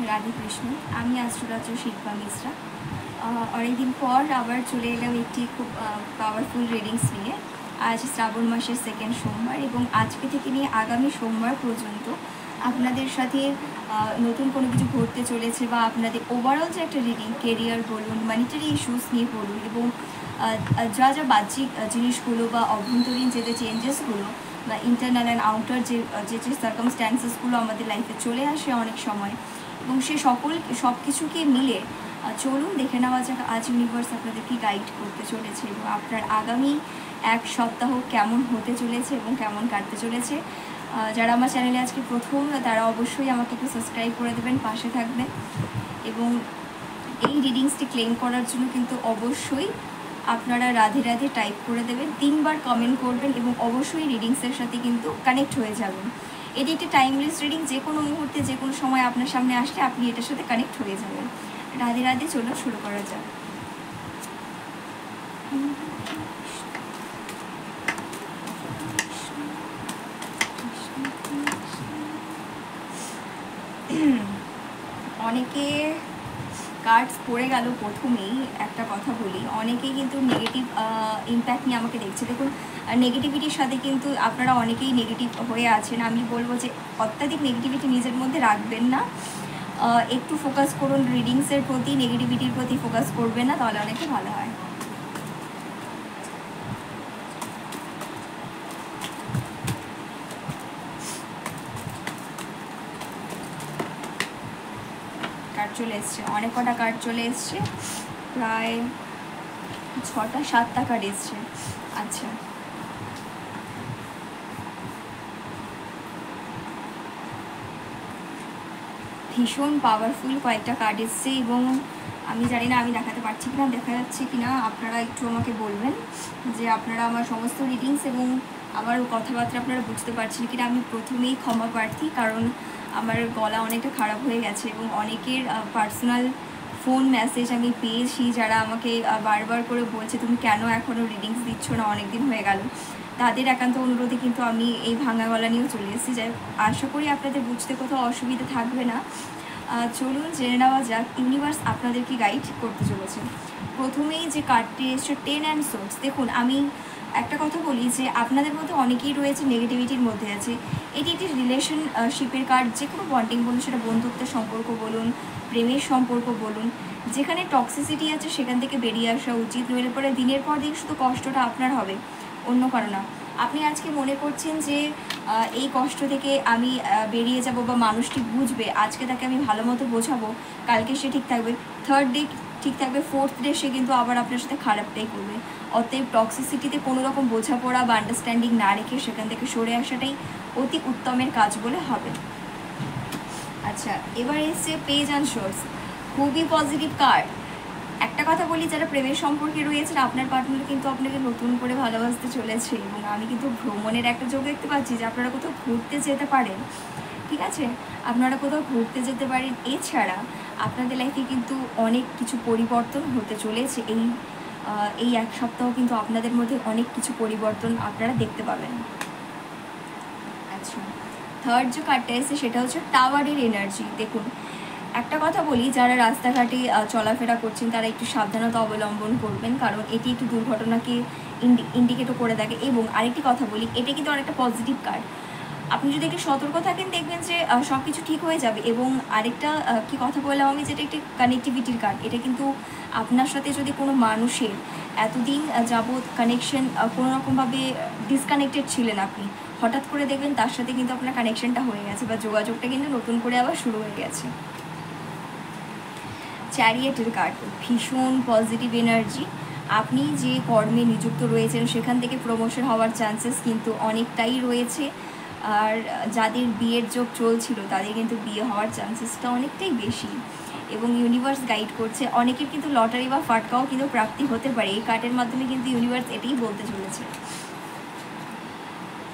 রাধে কৃষ্ণ। আমি আশ্ররাজ্য শিল্পা মিশ্রা। অনেকদিন পর আবার চলে এলাম একটি খুব পাওয়ারফুল রিডিংস নিয়ে। আজ শ্রাবণ মাসের সেকেন্ড সোমবার এবং আজকে থেকে নিয়ে আগামী সোমবার পর্যন্ত আপনাদের সাথে নতুন কোনো কিছু ঘটতে চলেছে বা আপনাদের ওভারঅল যে একটা রিডিং, কেরিয়ার বলুন, মানিটারি ইস্যুস নিয়ে বলুন এবং যা যা বাহ্যিক জিনিসগুলো বা অভ্যন্তরীণ যে চেঞ্জেসগুলো বা ইন্টারনাল অ্যান্ড আউটার যে সার্কামস্ট্যান্সেসগুলো আমাদের লাইফে চলে আসে অনেক সময়, এবং সে সব কিছুকে মিলে চলুন দেখে নেওয়া যাক আজ ইউনিভার্স আপনাদেরকে গাইড করতে চলেছে এবং আপনার আগামী এক সপ্তাহ কেমন হতে চলেছে এবং কেমন কাটতে চলেছে। যারা আমার চ্যানেলে আজকে প্রথম, তারা অবশ্যই আমাকে একটু সাবস্ক্রাইব করে দেবেন, পাশে থাকবেন এবং এই রিডিংসটি ক্লেম করার জন্য কিন্তু অবশ্যই আপনারা রাধে রাধে টাইপ করে দেবেন, 3 বার কমেন্ট করবেন এবং অবশ্যই রিডিংসের সাথে কিন্তু কানেক্ট হয়ে যাবেন। এটি একটি টাইমলেস রিডিং, যে কোনো মুহূর্তে যে কোনো সময় আপনার সামনে আসলে আপনি এটার সাথে কানেক্ট হয়ে যাবেন। রাধে রাধে, চলুন শুরু করা যাক। অনেকে কার্ডস পড়ে গেল। প্রথমেই একটা কথা বলি, অনেকেই কিন্তু নেগেটিভ ইম্প্যাক্ট নিয়ে আমাকে দেখছে। দেখুন, নেগেটিভিটির সাথে কিন্তু আপনারা অনেকেই নেগেটিভ হয়ে আছেন। আমি বলবো যে অত্যাধিক নেগেটিভিটি নিজের মধ্যে রাখবেন না, একটু ফোকাস করুন রিডিংসের প্রতি, নেগেটিভিটির প্রতি ফোকাস করবেন না, তাহলে অনেকটা ভালো হয়। কার্ড চলে এসছে, অনেক কটা কার্ড চলে এসছে, প্রায় 6টা-7টা কার্ড এসছে। আচ্ছা, ভীষণ পাওয়ারফুল কয়েকটা কার্ড এসছে এবং আমি জানি না আমি দেখাতে পারছি কিনা, দেখা যাচ্ছে কিনা, আপনারা একটু আমাকে বলবেন যে আপনারা আমার সমস্ত রিডিংস এবং আমার কথাবার্তা আপনারা বুঝতে পারছেন কিনা। আমি প্রথমেই ক্ষমা প্রার্থী, কারণ আমার গলা অনেকটা খারাপ হয়ে গেছে এবং অনেকের পার্সোনাল ফোন মেসেজ আমি পেয়েছি যারা আমাকে বারবার করে বলছে তুমি কেন এখনও রিডিংস দিচ্ছ না, অনেক দিন হয়ে গেল। তাদের একান্ত অনুরোধে কিন্তু আমি এই ভাঙা গলা নিয়েও চলে এসেছি। যাই আশা করি আপনাদের বুঝতে কোথাও অসুবিধা থাকবে না। চলুন জেনে নেওয়া যাক ইউনিভার্স আপনাদেরকে গাইড করতে চলেছে। প্রথমেই যে কার্ডটি এসছে 10 অ্যান্ড সোর্স। দেখুন, আমি একটা কথা বলি যে আপনাদের মধ্যে অনেকেই রয়েছে নেগেটিভিটির মধ্যে আছে। এটি একটি রিলেশনশিপের কার্ড, যে কোনো বন্ডিং বলুন, সেটা বন্ধুত্বের সম্পর্ক বলুন, প্রেমের সম্পর্ক বলুন, যেখানে টক্সিসিটি আছে সেখান থেকে বেরিয়ে আসা উচিত, নইলে পরে দিনের পর দিন শুধু কষ্টটা আপনার হবে, অন্য কারো না। আপনি আজকে মনে করছেন যে এই কষ্ট থেকে আমি বেরিয়ে যাব বা মানুষটি বুঝবে, আজকে তাকে আমি ভালো মতো বোঝাবো, কালকে সে ঠিক থাকবে, থার্ড ডে ঠিক থাকবে, ফোর্থ ডে সে কিন্তু আবার আপনার সাথে খারাপটাই করবে। অতএব টক্সিসিটিতে কোনো রকম বোঝাপড়া বা আন্ডারস্ট্যান্ডিং না রেখে সেখান থেকে সরে আসাটাই অতি উত্তমের কাজ বলে হবে। আচ্ছা, এবার এসছে পেজ অ্যান্ড সোর্স, খুবই পজিটিভ কার্ড। একটা কথা বলি, যারা প্রেমের সম্পর্কে রয়েছেন, আপনার পার্টনার কিন্তু আপনাকে নতুন করে ভালোবাসতে চলেছে এবং আমি কিন্তু ভ্রমণের একটা যোগ দেখতে পাচ্ছি যে আপনারা কোথাও ঘুরতে যেতে পারেন। ঠিক আছে, আপনারা কোথাও ঘুরতে যেতে পারেন। এছাড়া আপনাদের লাইফে কিন্তু অনেক কিছু পরিবর্তন হতে চলেছে। এই এক সপ্তাহ কিন্তু আপনাদের মধ্যে অনেক কিছু পরিবর্তন আপনারা দেখতে পাবেন। আচ্ছা, থার্ড যে কার্ডটা এসে সেটা হচ্ছে টাওয়ারের এনার্জি। দেখুন, একটা কথা বলি, যারা রাস্তাঘাটে চলাফেরা করছেন তারা একটু সাবধানতা অবলম্বন করবেন, কারণ এটি একটু দুর্ঘটনাকে ইন্ডিকেটও করে থাকে। এবং আরেকটি কথা বলি, এটা কিন্তু অনেকটা পজিটিভ কার্ড। আপনি যদি একটু সতর্ক থাকেন দেখবেন যে সব কিছু ঠিক হয়ে যাবে। এবং আরেকটা কি কথা বললাম আমি, যেটা একটি কানেক্টিভিটির কার্ড। এটা কিন্তু আপনার সাথে যদি কোনো মানুষের এতদিন যাবৎ কানেকশন কোনো রকমভাবে ডিসকানেক্টেড ছিলেন, আপনি হঠাৎ করে দেখবেন তার সাথে কিন্তু আপনার কানেকশনটা হয়ে গেছে বা যোগাযোগটা কিন্তু নতুন করে আবার শুরু হয়ে গেছে। চ্যারিয়েটের কার্ড, ভীষণ পজিটিভ এনার্জি। আপনি যে কর্মে নিযুক্ত রয়েছেন সেখান থেকে প্রমোশন হওয়ার চান্সেস কিন্তু অনেকটাই রয়েছে। আর যাদের বিয়ের যোগ চলছিল তাদের কিন্তু বিয়ে হওয়ার চান্সেসটা অনেকটাই বেশি এবং ইউনিভার্স গাইড করছে। অনেকের কিন্তু লটারি বা ফাটকাও কিন্তু প্রাপ্তি হতে পারে। এই কার্ডের মাধ্যমে কিন্তু ইউনিভার্স এটাই বলতে চলেছে।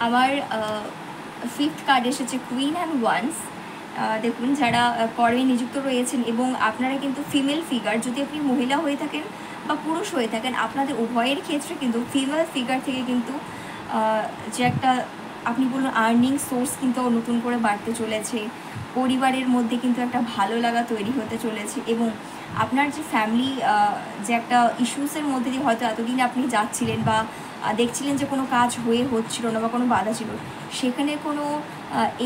আমার ফিফথ কার্ড এসেছে কুইন অ্যান্ড ওয়ান্স। দেখুন, যারা কর্মে নিযুক্ত রয়েছেন এবং আপনারা কিন্তু ফিমেল ফিগার, যদি আপনি মহিলা হয়ে থাকেন বা পুরুষ হয়ে থাকেন, আপনাদের উভয়ের ক্ষেত্রে কিন্তু ফিমেল ফিগার থেকে কিন্তু যে একটা আপনি বলুন আর্নিং সোর্স কিন্তু নতুন করে বাড়তে চলেছে, পরিবারের মধ্যে কিন্তু একটা ভালো লাগা তৈরি হতে চলেছে, এবং আপনার যে ফ্যামিলি যে একটা ইস্যুসের মধ্যে দিয়ে হয়তো এতদিন আপনি যাচ্ছিলেন বা দেখছিলেন যে কোনো কাজ হচ্ছিল না বা কোনো বাধা ছিল, সেখানে কোনো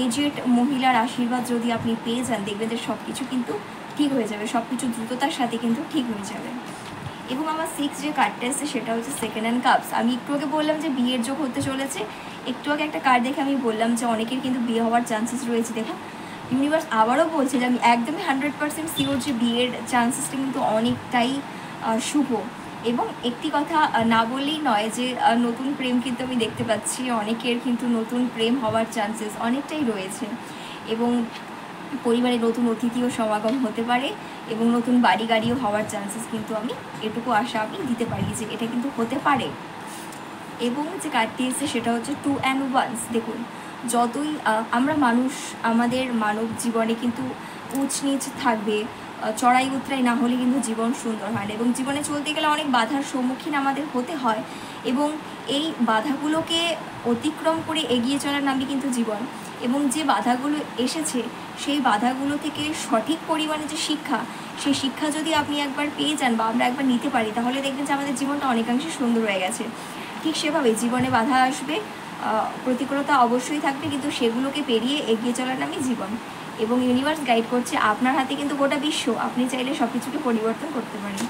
এজেড মহিলার আশীর্বাদ যদি আপনি পেয়ে যান, দেখবেন যে সব কিছু কিন্তু ঠিক হয়ে যাবে, সব কিছু দ্রুততার সাথে কিন্তু ঠিক হয়ে যাবে। এবং আমার 6 যে কার্ডটা এসেছে সেটা হচ্ছে সেকেন্ড হ্যান্ড কাপস। আমি একটু আগে বললাম যে বিয়ের যোগ হতে চলেছে, একটু আগে একটা কার্ড দেখে আমি বললাম যে অনেকের কিন্তু বিয়ে হওয়ার চান্সেস রয়েছে। দেখুন ইউনিভার্স আবারও বলছে যে আমি একদমই 100% শিওর যে বিয়ের চান্সেসটা কিন্তু অনেকটাই শুভ। এবং একটি কথা না বললেই নয় যে নতুন প্রেম কিন্তু আমি দেখতে পাচ্ছি, অনেকের কিন্তু নতুন প্রেম হওয়ার চান্সেস অনেকটাই রয়েছে, এবং পরিবারে নতুন অতিথিও সমাগম হতে পারে, এবং নতুন বাড়ি গাড়িও হওয়ার চান্সেস কিন্তু আমি এটুকু আশা আমি দিতে পারি যে এটা কিন্তু হতে পারে। এবং যে কার্ডটি এসেছে সেটা হচ্ছে 2 and 1। দেখুন যতই আমরা মানুষ, আমাদের মানব জীবনে কিন্তু উঁচ নিচ থাকবে, চড়াই উতরাই না হলে কিন্তু জীবন সুন্দর হয় না, এবং জীবনে চলতে গেলে অনেক বাধার সম্মুখীন আমাদের হতে হয়, এবং এই বাধাগুলোকে অতিক্রম করে এগিয়ে চলার নামই কিন্তু জীবন। এবং যে বাধাগুলো এসেছে সেই বাধাগুলো থেকে সঠিক পরিমাণে যে শিক্ষা, সেই শিক্ষা যদি আপনি একবার পেয়ে যান বা আমরা একবার নিতে পারি, তাহলে দেখবেন যে আমাদের জীবনটা অনেকাংশে সুন্দর হয়ে গেছে। ঠিক সেভাবে জীবনে বাধা আসবে, প্রতিকূলতা অবশ্যই থাকবে, কিন্তু সেগুলোকে পেরিয়ে এগিয়ে চলার নামই জীবন। এবং ইউনিভার্স গাইড করছে আপনার হাতে কিন্তু গোটা বিশ্ব, আপনি চাইলে সব কিছুকে পরিবর্তন করতে পারেন।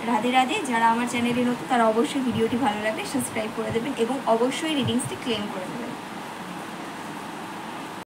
রাধে রাধে। যারা আমার চ্যানেলে নতুন তারা অবশ্যই ভিডিওটি ভালো লাগলে সাবস্ক্রাইব করে দেবেন এবং অবশ্যই রিডিংসটি ক্লেম করে দেবেন।